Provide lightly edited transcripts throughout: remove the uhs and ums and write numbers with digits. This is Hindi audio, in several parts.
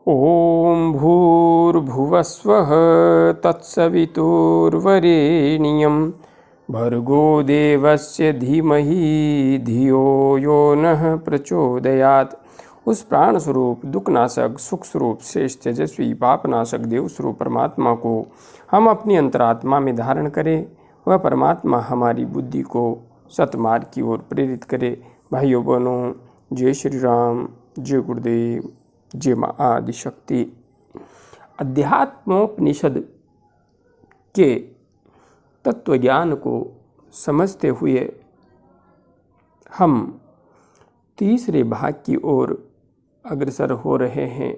ॐ भूर्भुवस्वः तत्सवितुर्वरेण्यं भर्गो देवस्य धीमहि धियो यो नः प्रचोदयात्। उस प्राण स्वरूप दुखनाशक सुख स्वरूप श्रेष्ठ तेजस्वी पापनाशक देव स्वरूप परमात्मा को हम अपनी अंतरात्मा में धारण करें। वह परमात्मा हमारी बुद्धि को सतमार्ग की ओर प्रेरित करे। भाइयों बहनों, जय श्री राम, जय गुरुदेव, जय माँ आदिशक्ति। अध्यात्मोपनिषद के तत्वज्ञान को समझते हुए हम तीसरे भाग की ओर अग्रसर हो रहे हैं।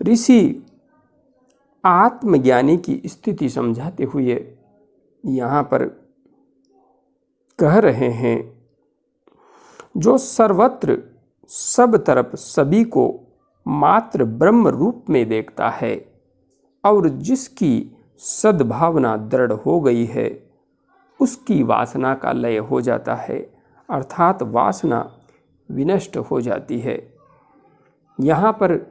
ऋषि आत्मज्ञानी की स्थिति समझाते हुए यहाँ पर कह रहे हैं, जो सर्वत्र सब तरफ सभी को मात्र ब्रह्म रूप में देखता है और जिसकी सद्भावना दृढ़ हो गई है, उसकी वासना का लय हो जाता है, अर्थात वासना विनष्ट हो जाती है। यहाँ पर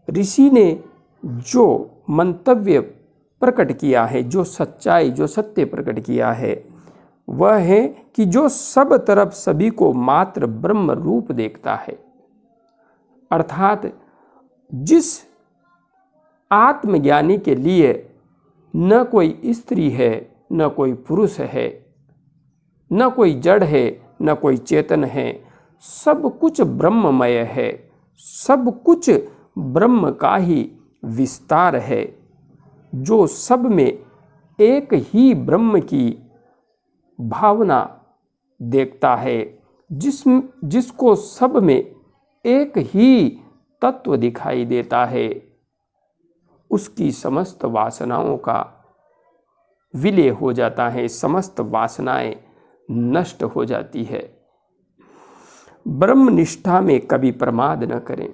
ऋषि ने जो मंतव्य प्रकट किया है, जो सच्चाई, जो सत्य प्रकट किया है, वह है कि जो सब तरफ सभी को मात्र ब्रह्म रूप देखता है, अर्थात जिस आत्मज्ञानी के लिए न कोई स्त्री है, न कोई पुरुष है, न कोई जड़ है, न कोई चेतन है, सब कुछ ब्रह्ममय है, सब कुछ ब्रह्म का ही विस्तार है, जो सब में एक ही ब्रह्म की भावना देखता है, जिसको सब में एक ही तत्व दिखाई देता है, उसकी समस्त वासनाओं का विलय हो जाता है, समस्त वासनाएं नष्ट हो जाती है। ब्रह्मनिष्ठा में कभी प्रमाद न करें।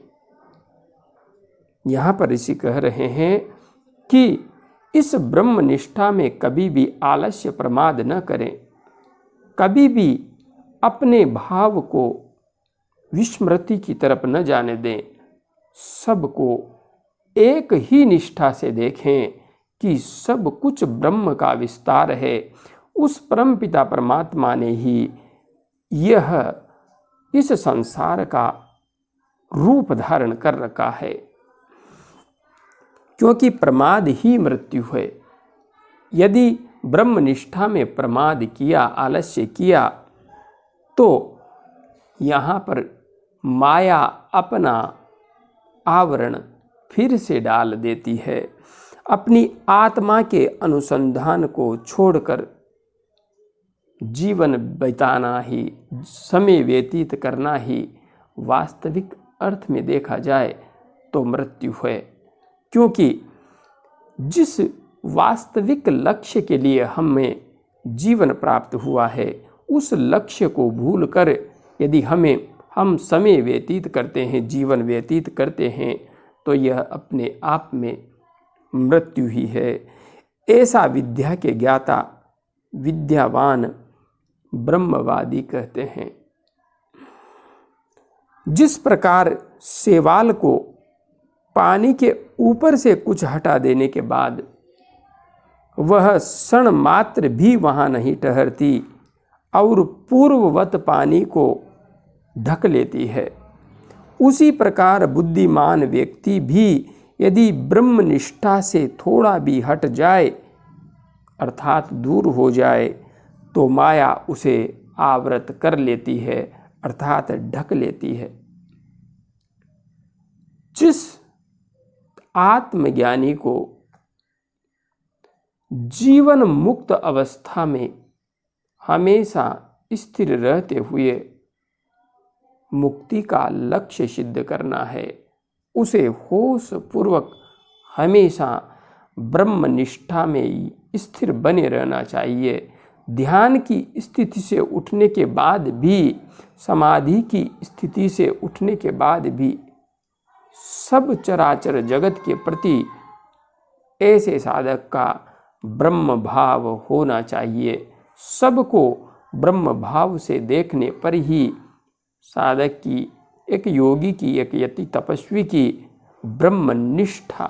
यहाँ पर ऋषि कह रहे हैं कि इस ब्रह्मनिष्ठा में कभी भी आलस्य प्रमाद न करें, कभी भी अपने भाव को विस्मृति की तरफ न जाने दें, सबको एक ही निष्ठा से देखें कि सब कुछ ब्रह्म का विस्तार है। उस परमपिता परमात्मा ने ही यह इस संसार का रूप धारण कर रखा है, क्योंकि प्रमाद ही मृत्यु है। यदि ब्रह्मनिष्ठा में प्रमाद किया, आलस्य किया, तो यहाँ पर माया अपना आवरण फिर से डाल देती है। अपनी आत्मा के अनुसंधान को छोड़कर जीवन बिताना ही, समय व्यतीत करना ही वास्तविक अर्थ में देखा जाए तो मृत्यु है। क्योंकि जिस वास्तविक लक्ष्य के लिए हमें जीवन प्राप्त हुआ है, उस लक्ष्य को भूलकर यदि हम समय व्यतीत करते हैं, जीवन व्यतीत करते हैं, तो यह अपने आप में मृत्यु ही है। ऐसा विद्या के ज्ञाता विद्यावान ब्रह्मवादी कहते हैं। जिस प्रकार शैवाल को पानी के ऊपर से कुछ हटा देने के बाद वह क्षण मात्र भी वहाँ नहीं ठहरती और पूर्ववत पानी को ढक लेती है, उसी प्रकार बुद्धिमान व्यक्ति भी यदि ब्रह्मनिष्ठा से थोड़ा भी हट जाए, अर्थात दूर हो जाए, तो माया उसे आवृत कर लेती है, अर्थात ढक लेती है। जिस आत्मज्ञानी को जीवन मुक्त अवस्था में हमेशा स्थिर रहते हुए मुक्ति का लक्ष्य सिद्ध करना है, उसे होश पूर्वक हमेशा ब्रह्मनिष्ठा में स्थिर बने रहना चाहिए। ध्यान की स्थिति से उठने के बाद भी, समाधि की स्थिति से उठने के बाद भी सब चराचर जगत के प्रति ऐसे साधक का ब्रह्म भाव होना चाहिए। सबको ब्रह्म भाव से देखने पर ही साधक की एक योगी की, एक यति तपस्वी की ब्रह्मनिष्ठा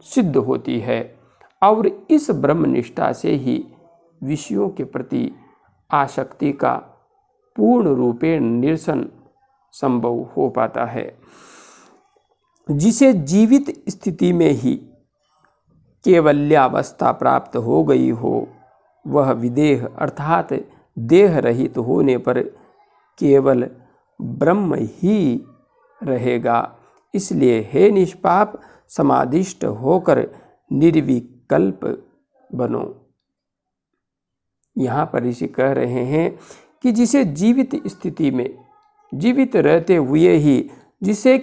सिद्ध होती है और इस ब्रह्मनिष्ठा से ही विषयों के प्रति आसक्ति का पूर्ण रूपेण निरसन संभव हो पाता है। जिसे जीवित स्थिति में ही केवल्यावस्था प्राप्त हो गई हो, वह विदेह अर्थात देह रहित होने पर केवल ब्रह्म ही रहेगा। इसलिए हे निष्पाप समाधिष्ट होकर निर्विकल्प बनो। यहाँ पर ऋषि कह रहे हैं कि जिसे जीवित स्थिति में, जीवित रहते हुए ही, जिसे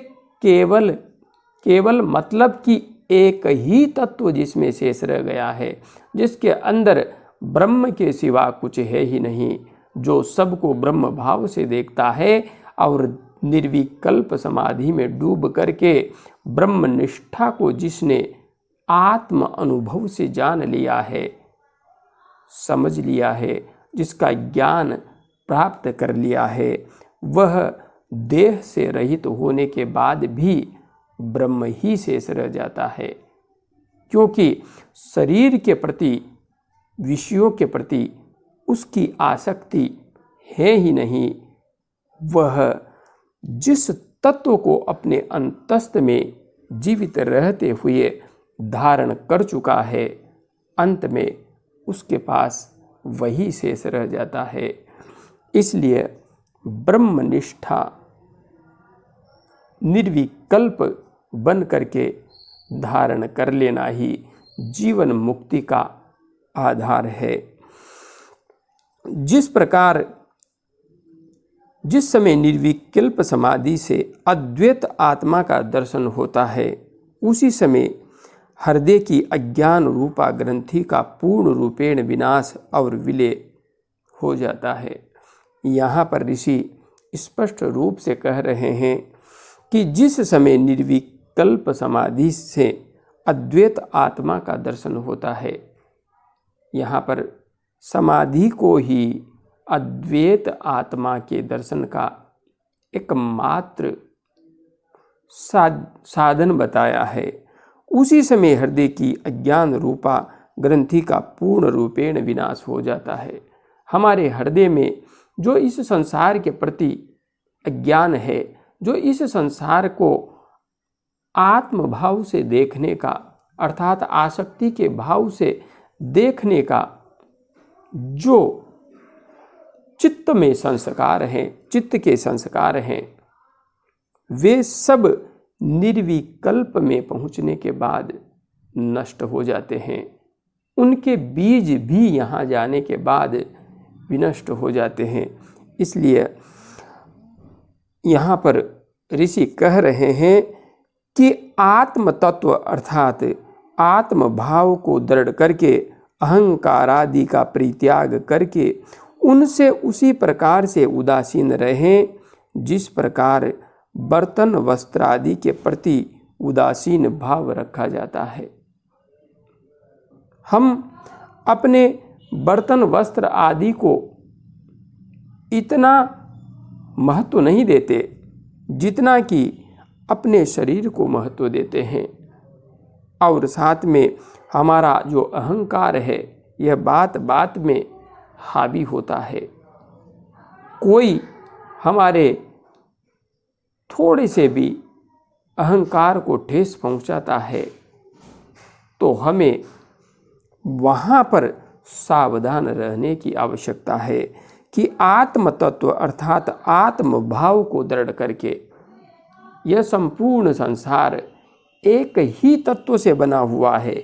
केवल मतलब कि एक ही तत्व जिसमें शेष रह गया है, जिसके अंदर ब्रह्म के सिवा कुछ है ही नहीं, जो सबको ब्रह्म भाव से देखता है और निर्विकल्प समाधि में डूब करके ब्रह्मनिष्ठा को जिसने आत्म अनुभव से जान लिया है, समझ लिया है, जिसका ज्ञान प्राप्त कर लिया है, वह देह से रहित होने के बाद भी ब्रह्म ही शेष रह जाता है। क्योंकि शरीर के प्रति, विषयों के प्रति उसकी आसक्ति है ही नहीं। वह जिस तत्व को अपने अंतस्थ में जीवित रहते हुए धारण कर चुका है, अंत में उसके पास वही शेष रह जाता है। इसलिए ब्रह्मनिष्ठा निर्विकल्प बन करके धारण कर लेना ही जीवन मुक्ति का आधार है। जिस समय निर्विकल्प समाधि से अद्वैत आत्मा का दर्शन होता है, उसी समय हृदय की अज्ञान रूपा ग्रंथि का पूर्ण रूपेण विनाश और विलय हो जाता है। यहाँ पर ऋषि स्पष्ट रूप से कह रहे हैं कि जिस समय निर्विकल्प समाधि से अद्वैत आत्मा का दर्शन होता है, यहाँ पर समाधि को ही अद्वैत आत्मा के दर्शन का एकमात्र साधन बताया है। उसी समय हृदय की अज्ञान रूपा ग्रंथि का पूर्ण रूपेण विनाश हो जाता है। हमारे हृदय में जो इस संसार के प्रति अज्ञान है, जो इस संसार को आत्मभाव से देखने का अर्थात आसक्ति के भाव से देखने का जो चित्त में संस्कार हैं, चित्त के संस्कार हैं, वे सब निर्विकल्प में पहुँचने के बाद नष्ट हो जाते हैं। उनके बीज भी यहाँ जाने के बाद विनष्ट हो जाते हैं। इसलिए यहाँ पर ऋषि कह रहे हैं कि आत्म तत्व अर्थात आत्म भाव को दृढ़ करके अहंकार आदि का परित्याग करके उनसे उसी प्रकार से उदासीन रहें जिस प्रकार बर्तन वस्त्र आदि के प्रति उदासीन भाव रखा जाता है। हम अपने बर्तन वस्त्र आदि को इतना महत्व नहीं देते जितना कि अपने शरीर को महत्व देते हैं, और साथ में हमारा जो अहंकार है यह बात बात में हावी होता है। कोई हमारे थोड़े से भी अहंकार को ठेस पहुंचाता है तो हमें वहाँ पर सावधान रहने की आवश्यकता है कि आत्म तत्व अर्थात आत्म भाव को दृढ़ करके यह संपूर्ण संसार एक ही तत्व से बना हुआ है,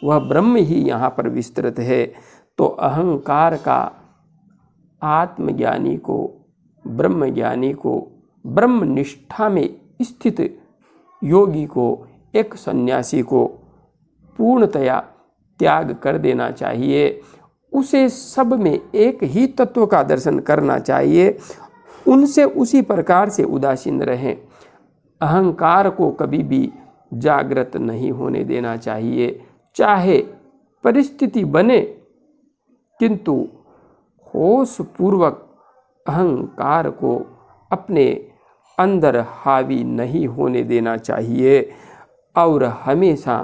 वह ब्रह्म ही यहाँ पर विस्तृत है। तो अहंकार का आत्मज्ञानी को, ब्रह्मज्ञानी को, ब्रह्मनिष्ठा में स्थित योगी को, एक सन्यासी को पूर्णतया त्याग कर देना चाहिए। उसे सब में एक ही तत्व का दर्शन करना चाहिए, उनसे उसी प्रकार से उदासीन रहें। अहंकार को कभी भी जागृत नहीं होने देना चाहिए, चाहे परिस्थिति बने, किंतु होश पूर्वक अहंकार को अपने अंदर हावी नहीं होने देना चाहिए और हमेशा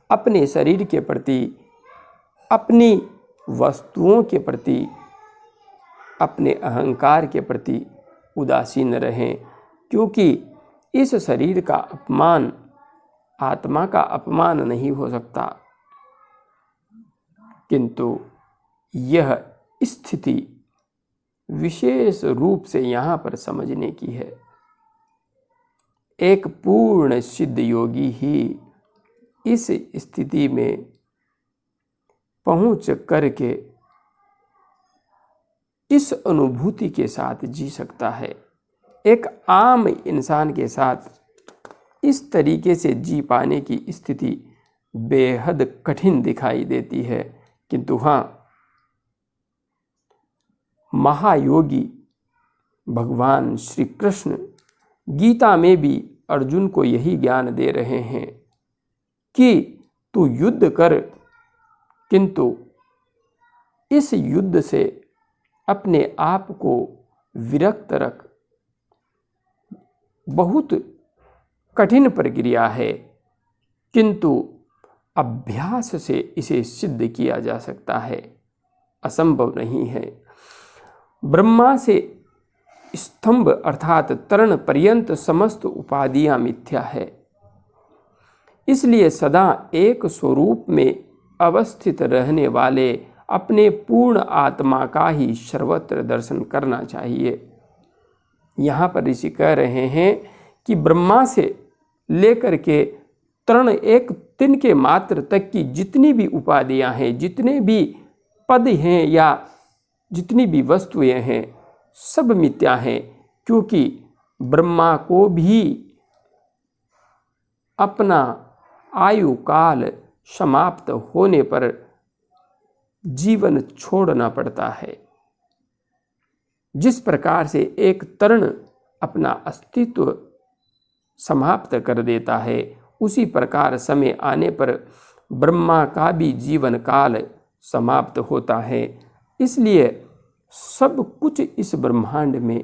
अपने शरीर के प्रति, अपनी वस्तुओं के प्रति, अपने अहंकार के प्रति उदासीन रहें, क्योंकि इस शरीर का अपमान आत्मा का अपमान नहीं हो सकता। किंतु यह स्थिति विशेष रूप से यहाँ पर समझने की है। एक पूर्ण सिद्ध योगी ही इस स्थिति में पहुँच करके इस अनुभूति के साथ जी सकता है। एक आम इंसान के साथ इस तरीके से जी पाने की स्थिति बेहद कठिन दिखाई देती है, किंतु हाँ, महायोगी भगवान श्री कृष्ण गीता में भी अर्जुन को यही ज्ञान दे रहे हैं कि तू युद्ध कर, किंतु इस युद्ध से अपने आप को विरक्त रख। बहुत कठिन प्रक्रिया है, किंतु अभ्यास से इसे सिद्ध किया जा सकता है, असंभव नहीं है। ब्रह्मा से स्तंभ अर्थात तरण पर्यंत समस्त उपाधियां मिथ्या है, इसलिए सदा एक स्वरूप में अवस्थित रहने वाले अपने पूर्ण आत्मा का ही सर्वत्र दर्शन करना चाहिए। यहाँ पर ऋषि कह रहे हैं कि ब्रह्मा से लेकर के तरण एक तिनके मात्र तक की जितनी भी उपाधियां हैं, जितने भी पद हैं या जितनी भी वस्तुएं हैं, सब मिथ्या हैं, क्योंकि ब्रह्मा को भी अपना आयु काल समाप्त होने पर जीवन छोड़ना पड़ता है। जिस प्रकार से एक तरण अपना अस्तित्व समाप्त कर देता है, उसी प्रकार समय आने पर ब्रह्मा का भी जीवन काल समाप्त होता है। इसलिए सब कुछ इस ब्रह्मांड में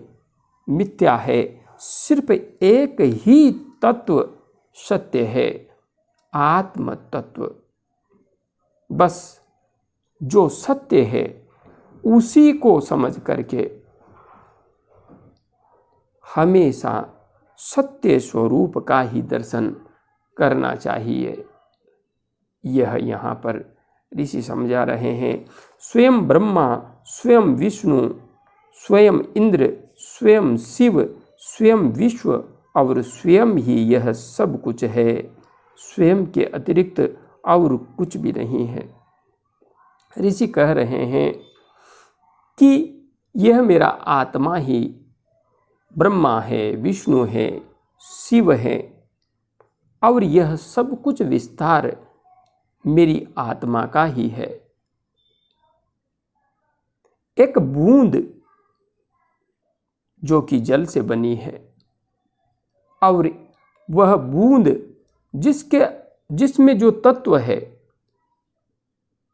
मिथ्या है, सिर्फ एक ही तत्व सत्य है, आत्म तत्व। बस जो सत्य है उसी को समझ करके हमेशा सत्य स्वरूप का ही दर्शन करना चाहिए। यह यहाँ पर ऋषि समझा रहे हैं। स्वयं ब्रह्मा, स्वयं विष्णु, स्वयं इंद्र, स्वयं शिव, स्वयं विश्व और स्वयं ही यह सब कुछ है, स्वयं के अतिरिक्त और कुछ भी नहीं है। ऋषि कह रहे हैं कि यह मेरा आत्मा ही ब्रह्मा है, विष्णु है, शिव है और यह सब कुछ विस्तार मेरी आत्मा का ही है। एक बूंद जो कि जल से बनी है और वह बूंद जिसमें जो तत्व है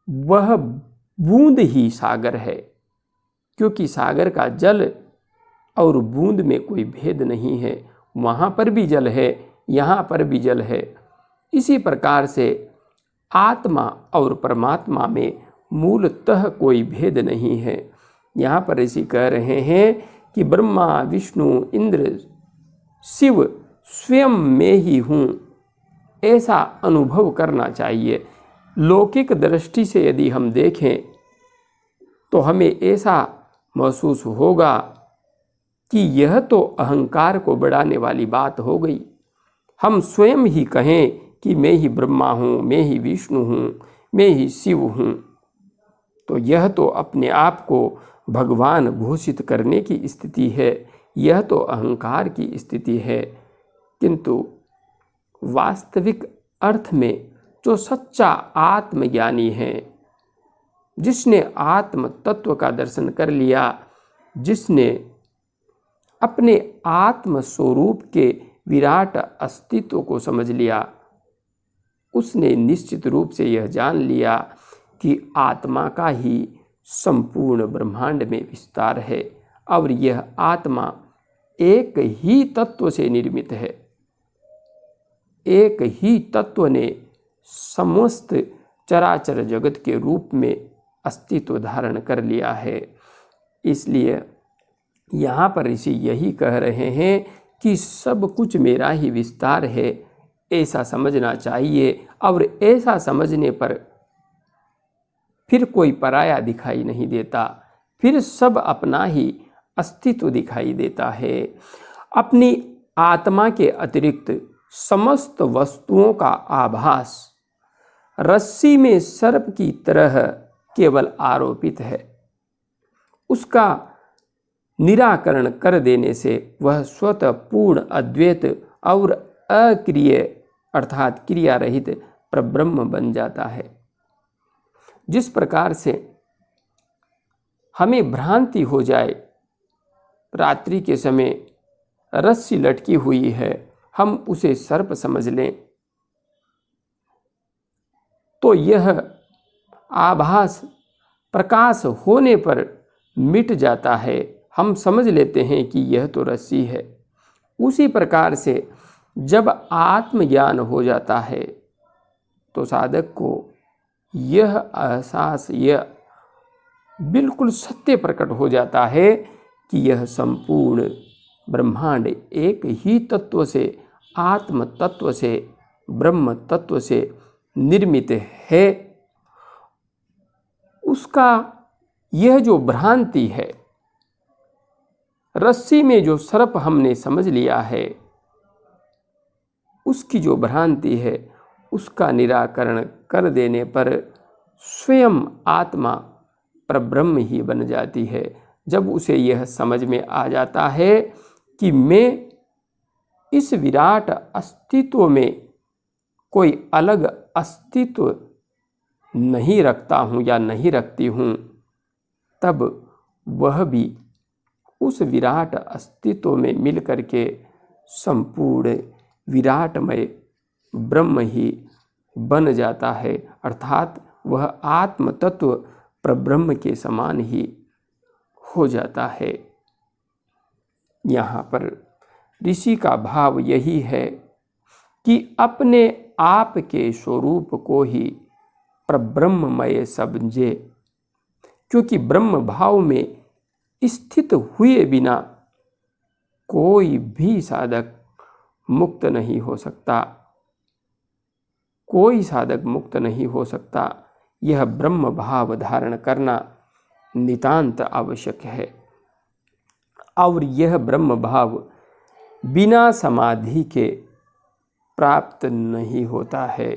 वह बूंद ही सागर है, क्योंकि सागर का जल और बूंद में कोई भेद नहीं है। वहाँ पर भी जल है, यहाँ पर भी जल है। इसी प्रकार से आत्मा और परमात्मा में मूलतः कोई भेद नहीं है। यहाँ पर ऋषि कह रहे हैं कि ब्रह्मा, विष्णु, इंद्र, शिव स्वयं में ही हूँ, ऐसा अनुभव करना चाहिए। लौकिक दृष्टि से यदि हम देखें तो हमें ऐसा महसूस होगा कि यह तो अहंकार को बढ़ाने वाली बात हो गई। हम स्वयं ही कहें कि मैं ही ब्रह्मा हूँ, मैं ही विष्णु हूँ, मैं ही शिव हूँ, तो यह तो अपने आप को भगवान घोषित करने की स्थिति है, यह तो अहंकार की स्थिति है। किंतु वास्तविक अर्थ में जो सच्चा आत्मज्ञानी है, जिसने आत्म तत्व का दर्शन कर लिया, जिसने अपने आत्म स्वरूप के विराट अस्तित्व को समझ लिया, उसने निश्चित रूप से यह जान लिया कि आत्मा का ही संपूर्ण ब्रह्मांड में विस्तार है, और यह आत्मा एक ही तत्व से निर्मित है। एक ही तत्व ने समस्त चराचर जगत के रूप में अस्तित्व धारण कर लिया है। इसलिए यहाँ पर ऋषि यही कह रहे हैं कि सब कुछ मेरा ही विस्तार है, ऐसा समझना चाहिए। और ऐसा समझने पर फिर कोई पराया दिखाई नहीं देता, फिर सब अपना ही अस्तित्व दिखाई देता है। अपनी आत्मा के अतिरिक्त समस्त वस्तुओं का आभास रस्सी में सर्प की तरह केवल आरोपित है। उसका निराकरण कर देने से वह स्वतः पूर्ण अद्वैत और अक्रिय अर्थात क्रिया रहित परब्रह्म बन जाता है। जिस प्रकार से हमें भ्रांति हो जाए, रात्रि के समय रस्सी लटकी हुई है, हम उसे सर्प समझ लें, तो यह आभास प्रकाश होने पर मिट जाता है। हम समझ लेते हैं कि यह तो रस्सी है। उसी प्रकार से जब आत्मज्ञान हो जाता है तो साधक को यह एहसास, यह बिल्कुल सत्य प्रकट हो जाता है कि यह संपूर्ण ब्रह्मांड एक ही तत्व से, आत्म तत्व से, ब्रह्म तत्व से निर्मित है। उसका यह जो भ्रांति है, रस्सी में जो सर्प हमने समझ लिया है, उसकी जो भ्रांति है, उसका निराकरण कर देने पर स्वयं आत्मा परब्रह्म ही बन जाती है। जब उसे यह समझ में आ जाता है कि मैं इस विराट अस्तित्व में कोई अलग अस्तित्व नहीं रखता हूँ या नहीं रखती हूँ, तब वह भी उस विराट अस्तित्व में मिल करके संपूर्ण विराटमय ब्रह्म ही बन जाता है। अर्थात वह आत्म तत्व परब्रह्म के समान ही हो जाता है। यहाँ पर ऋषि का भाव यही है कि अपने आप के स्वरूप को ही परब्रह्ममय समझे, क्योंकि ब्रह्म भाव में स्थित हुए बिना कोई भी साधक मुक्त नहीं हो सकता। कोई साधक मुक्त नहीं हो सकता। यह ब्रह्म भाव धारण करना नितांत आवश्यक है। और यह ब्रह्म भाव बिना समाधि के प्राप्त नहीं होता है।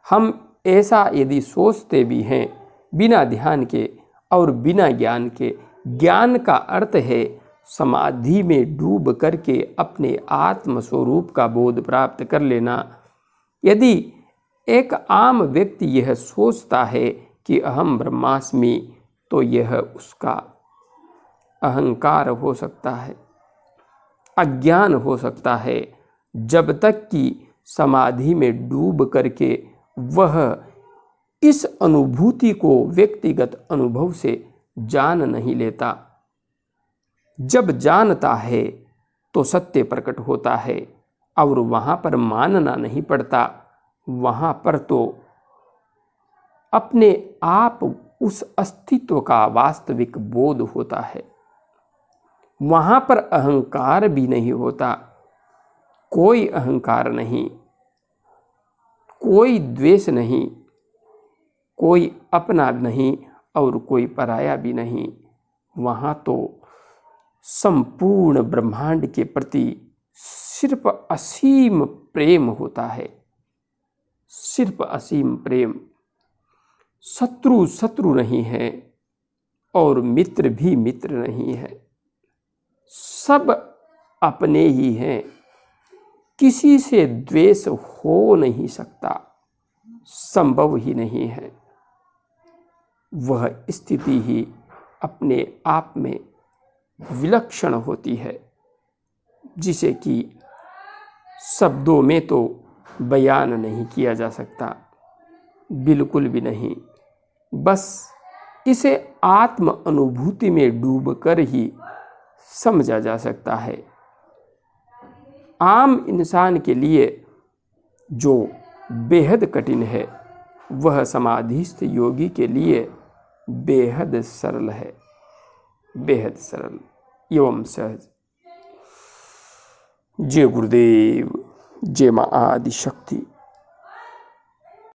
हम ऐसा यदि सोचते भी हैं बिना ध्यान के और बिना ज्ञान के, ज्ञान का अर्थ है समाधि में डूब करके अपने आत्म स्वरूप का बोध प्राप्त कर लेना। यदि एक आम व्यक्ति यह सोचता है कि अहम ब्रह्मास्मि, तो यह उसका अहंकार हो सकता है, अज्ञान हो सकता है, जब तक कि समाधि में डूब करके वह इस अनुभूति को व्यक्तिगत अनुभव से जान नहीं लेता। जब जानता है तो सत्य प्रकट होता है और वहाँ पर मानना नहीं पड़ता। वहाँ पर तो अपने आप उस अस्तित्व का वास्तविक बोध होता है। वहाँ पर अहंकार भी नहीं होता। कोई अहंकार नहीं, कोई द्वेष नहीं, कोई अपना नहीं और कोई पराया भी नहीं। वहाँ तो संपूर्ण ब्रह्मांड के प्रति सिर्फ असीम प्रेम होता है, सिर्फ असीम प्रेम। शत्रु शत्रु नहीं है और मित्र भी मित्र नहीं है, सब अपने ही हैं। किसी से द्वेष हो नहीं सकता, संभव ही नहीं है। वह स्थिति ही अपने आप में विलक्षण होती है, जिसे कि शब्दों में तो बयान नहीं किया जा सकता, बिल्कुल भी नहीं। बस इसे आत्म अनुभूति में डूबकर ही समझा जा सकता है। आम इंसान के लिए जो बेहद कठिन है वह समाधिस्थ योगी के लिए बेहद सरल है, बेहद सरल एवं सहज। जय गुरुदेव, जय मां आदि शक्ति।